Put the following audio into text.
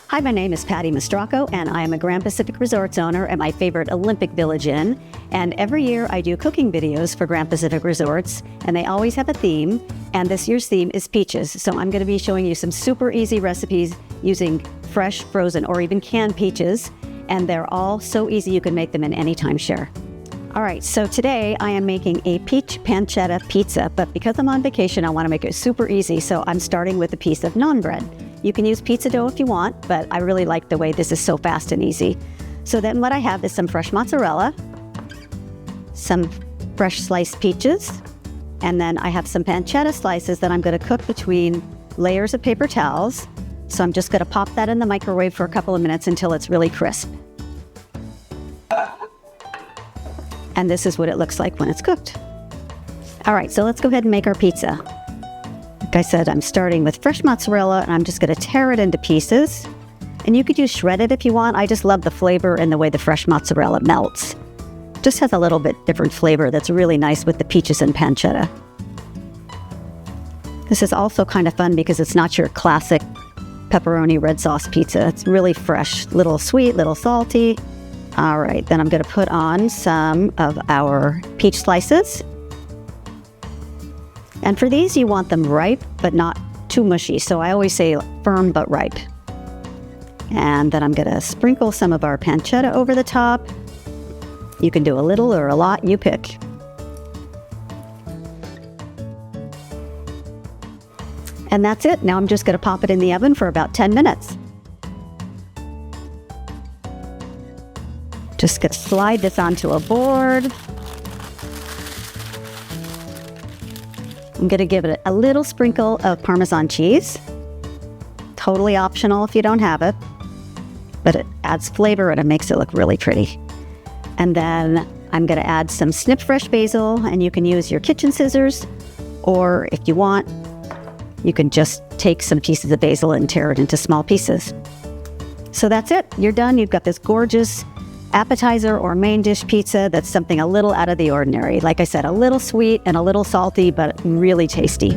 Hi, my name is Patty Mastracco, and I am a Grand Pacific Resorts owner at my favorite Olympic Village Inn. And every year I do cooking videos for Grand Pacific Resorts, and they always have a theme. And this year's theme is peaches. So I'm going to be showing you some super easy recipes using fresh, frozen, or even canned peaches. And they're all so easy you can make them in any timeshare. All right, so today I am making a peach pancetta pizza, but because I'm on vacation, I want to make it super easy. So I'm starting with a piece of naan bread. You can use pizza dough if you want, but I really like the way this is so fast and easy. So then what I have is some fresh mozzarella, some fresh sliced peaches, and then I have some pancetta slices that I'm going to cook between layers of paper towels. So I'm just going to pop that in the microwave for a couple of minutes until it's really crisp. And this is what it looks like when it's cooked. All right, so let's go ahead and make our pizza. Like I said, I'm starting with fresh mozzarella, and I'm just going to tear it into pieces. And you could use shredded if you want. I just love the flavor and the way the fresh mozzarella melts. Just has a little bit different flavor that's really nice with the peaches and pancetta. This is also kind of fun because it's not your classic pepperoni red sauce pizza. It's really fresh, little sweet, little salty. All right, then I'm going to put on some of our peach slices. And for these, you want them ripe, but not too mushy. So I always say firm but ripe. And then I'm going to sprinkle some of our pancetta over the top. You can do a little or a lot, you pick. And that's it. Now I'm just going to pop it in the oven for about 10 minutes. Just going to slide this onto a board. I'm going to give it a little sprinkle of Parmesan cheese. Totally optional if you don't have it, but it adds flavor and it makes it look really pretty. And then I'm going to add some snipped fresh basil, and you can use your kitchen scissors, or if you want, you can just take some pieces of basil and tear it into small pieces. So that's it. You're done. You've got this gorgeous appetizer or main dish pizza that's something a little out of the ordinary. Like I said, a little sweet and a little salty, but really tasty.